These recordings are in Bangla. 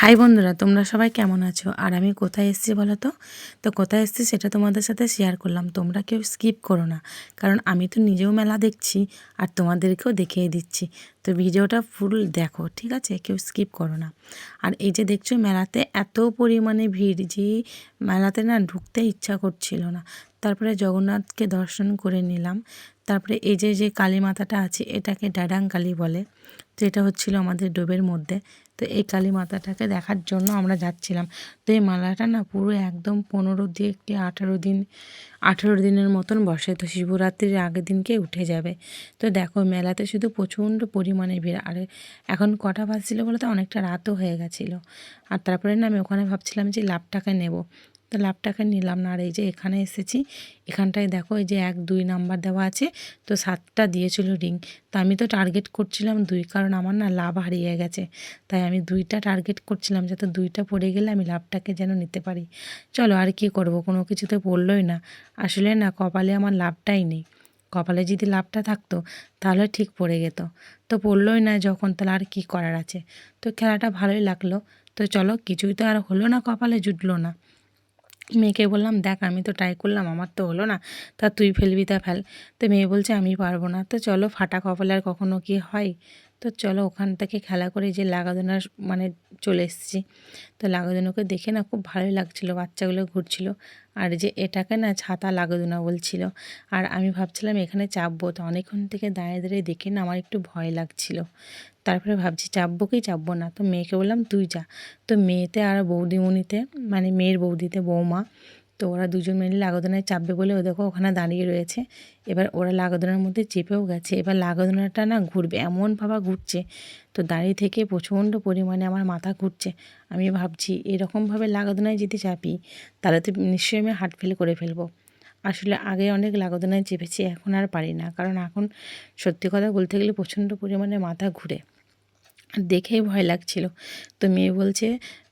হাই বন্ধুরা, তোমরা সবাই কেমন আছো? আর আমি কোথায় এসেছি বলো তো? তো কোথায় এসেছি সেটা তোমাদের সাথে শেয়ার করলাম। তোমরা কেউ স্কিপ করো না, কারণ আমি তো নিজেও মেলা দেখছি আর তোমাদেরকেও দেখিয়ে দিচ্ছি। তো ভিডিওটা ফুল দেখো, ঠিক আছে? কেউ স্কিপ করো না। আর এই যে দেখছো, মেলাতে এত পরিমাণে ভিড় যে মেলাতে না ঢুকতে ইচ্ছা করছিল না। তারপরে জগন্নাথকে দর্শন করে নিলাম। তারপরে এই যে যে কালী মাতাটা আছে, এটাকে ডাডাং কালী বলে। তো এটা হচ্ছিল আমাদের ডোবের মধ্যে। তো এই কালী মাতাটাকে দেখার জন্য আমরা যাচ্ছিলাম। তো এই মেলাটা না পুরো একদম 15 থেকে 18 দিনের মতন বসে। তো শিবরাত্রির আগের দিনকে উঠে যাবে। তো দেখো, মেলাতে শুধু প্রচণ্ড পরিমাণে ভিড়। আর এখন কটা বাজছিল বলে তো, অনেকটা রাতও হয়ে গেছিলো। আর তারপরে না আমি ওখানে ভাবছিলাম যে লাভটাকে নেব, তো লাভটাকে নিলাম না। আর এই যে এখানে এসেছি, এখানটায় দেখো এই যে 1-2 নাম্বার দেওয়া আছে। তো 7টা দিয়েছিল রিং। তো আমি তো টার্গেট করছিলাম 2, কারণ আমার না লাভ হারিয়ে গেছে। তাই আমি 2টা টার্গেট করছিলাম, যাতে 2টা পড়ে গেলে আমি লাভটাকে যেন নিতে পারি। চলো, আর কি করব, কোনো কিছুতে পড়লই না। আসলে না, কপালে আমার লাভটাই নেই। কপালে যদি লাভটা থাকতো তাহলে ঠিক পড়ে যেত। তো পড়লই না যখন, তাহলে আর কি করার আছে। তো খেলাটা ভালোই লাগলো। তো চলো, কিছুই তো আর হলো না, কপালে জুটলো না। মেয়েকে বললাম, দেখ আমি তো ট্রাই করলাম, আমার তো হলো না, তা তুই ফেলবি তা ফেল। তো মেয়ে বলছে আমি পারবো না। তো চলো, ফাটা কপালে আর কখনো কি হয়। তো চলো, ওখান থেকে খেলা করে যে লাগাদোনার মানে চলে এসেছি। তো লাগাদোনাকে দেখে না খুব ভালোই লাগছিলো, বাচ্চাগুলো ঘুরছিল। আর যে এটাকে না ছাতা লাগাদোনা বলছিল। আর আমি ভাবছিলাম এখানে চাপবো, তো অনেকক্ষণ থেকে দাঁড়িয়ে দাঁড়িয়ে দেখে না আমার একটু ভয় লাগছিল। তারপরে ভাবছি চাপবো কি চাপবো না। তো মেয়েকে বললাম তুই যা। তো মেয়েতে আর বৌদিমণিতে, মানে মেয়ের বৌদিতে বৌমা, তো ওরা দুজন মিলে লাগাদোনায় চাপবে বলে ও দেখো ওখানে দাঁড়িয়ে রয়েছে। এবার ওরা লাগাদোনার মধ্যে চেপেও গেছে। এবার লাগাদোনাটা না ঘুরবে, এমনভাবে ঘুরছে। তো দাঁড়িয়ে থেকে প্রচণ্ড পরিমাণে আমার মাথা ঘুরছে। আমি ভাবছি এরকমভাবে লাগাদোনায় যদি চাপি তাহলে তো নিশ্চয়ই আমি হার্ট ফেল করে ফেলবো। আসলে আগে অনেক লাগাদোনায় চেপেছি, এখন আর পারি না, কারণ এখন সত্যি কথা বলতে গেলে প্রচণ্ড পরিমাণে মাথা ঘুরে। আর দেখেই ভয় লাগছিল। তো মেয়ে বলছে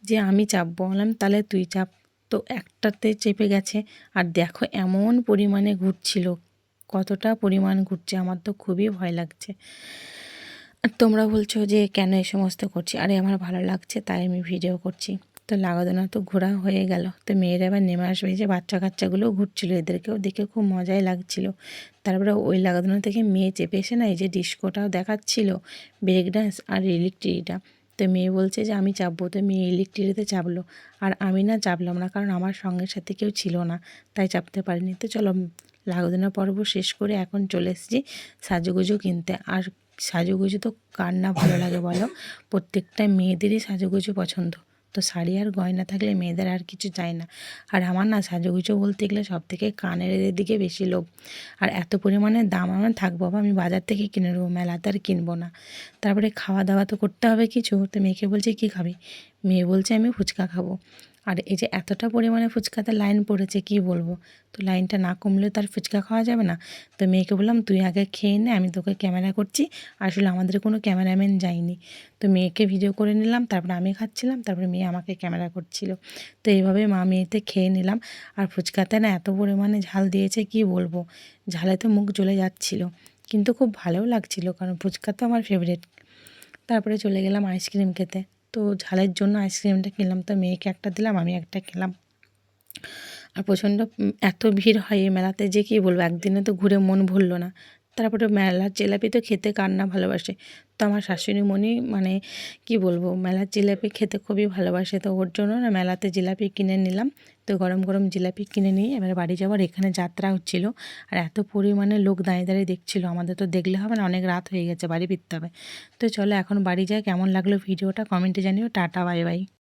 যে আমি চাপবো। বললাম তাহলে তুই চাপ। তো একটাতে চেপে গেছে। আর দেখো এমন পরিমাণে ঘুরছিল, কতটা পরিমাণ ঘুরছে, আমার তো খুবই ভয় লাগছে। আর তোমরা বলছো যে কেন এই সমস্ত করছি, আরে আমার ভালো লাগছে তাই আমি ভিডিও করছি। তো লাগাদোনা তো ঘোরা হয়ে গেল। তো মেয়েরা এবার নেমে আসবে, যে বাচ্চা কাচ্চাগুলোও ঘুরছিল, এদেরকেও দেখে খুব মজাই লাগছিল। তারপরে ওই লাগাদোনা থেকে মেয়ে চেপে এসে না এই যে ডিস্কোটাও দেখাচ্ছিল, ব্রেক ডান্স আর ইলেকট্রিকটা। তো মেয়ে বলছে যে আমি চাপবো। তো মেয়ে ইলেকট্রিতে চাপলো, আর আমি না চাপলাম না, কারণ আমার সঙ্গের সাথে কেউ ছিল না, তাই চাপতে পারিনি। তো চলো, লাগাদোনা পর্ব শেষ করে এখন চলে এসেছি সাজুগুজু কিনতে। আর সাজুগুজু তো কার না ভালো লাগে বলো? প্রত্যেকটা মেয়েদেরই সাজুগুজু পছন্দ। তো শাড়ি আর গয়না থাকলে মেয়েদের আর কিছু চায় না। আর আমার না সাজুগুজু বলতে গেলে সবথেকে কানের দিকে বেশি লোভ। আর এত পরিমাণে দাম, আমার থাক বাবা, আমি বাজার থেকে কিনে নেবো, মেলাতে আর কিনবো না। তারপরে খাওয়া দাওয়া তো করতে হবে কিছু। তো মেয়েকে বলছে কী খাবি? মেয়ে বলছে আমি ফুচকা খাবো। আর এই যে এতটা পরিমাণে ফুচকাতে লাইন পড়েছে কি বলবো। তো লাইনটা না কমলে তো আর ফুচকা খাওয়া যাবে না। তো মেয়েকে বললাম তুই আগে খেয়ে নে, আমি তোকে ক্যামেরা করছি। আসলে আমাদের কোনো ক্যামেরাম্যান যায়নি। তো মেয়েকে ভিডিও করে নিলাম, তারপরে আমি খাচ্ছিলাম, তারপরে মেয়ে আমাকে ক্যামেরা করছিল। তো এইভাবে মা মেয়েতে খেয়ে নিলাম। আর ফুচকাতে না এত পরিমাণে ঝাল দিয়েছে কি বলবো, ঝালে তো মুখ জ্বলে যাচ্ছিল, কিন্তু খুব ভালোও লাগছিল, কারণ ফুচকা তো আমার ফেভারিট। তারপরে চলে গেলাম আইসক্রিম খেতে। তো ঝালের জন্য আইসক্রিমটা কিনলাম, তো মেয়েকে একটা দিলাম, আমি একটা খেলাম। আর প্রচণ্ড এত ভিড় হয় এই মেলাতে যে কী বলবো, একদিনে তো ঘুরে মন ভরলো না। তারপরে মেলার জিলাপি তো খেতে কার না ভালোবাসে। তো আমার শাশুড়িমণি মানে কি বলবো, মেলার জিলাপি খেতে খুবই ভালোবাসে। তো ওর জন্য না মেলাতে জিলাপি কিনে নিলাম। তো গরম গরম জিলাপি কিনে নিয়ে এবার বাড়ি যাওয়ার, এখানে যাত্রা হচ্ছিল। আর এত পরিমাণে লোক দাঁড়িয়ে দাঁড়িয়ে দেখছিল, আমাদের তো দেখলে হবে না, অনেক রাত হয়ে গেছে, বাড়ি ফিরতে হবে। তো চলো এখন বাড়ি যাই। কেমন লাগলো ভিডিওটা কমেন্টে জানিও। Tata, bye bye.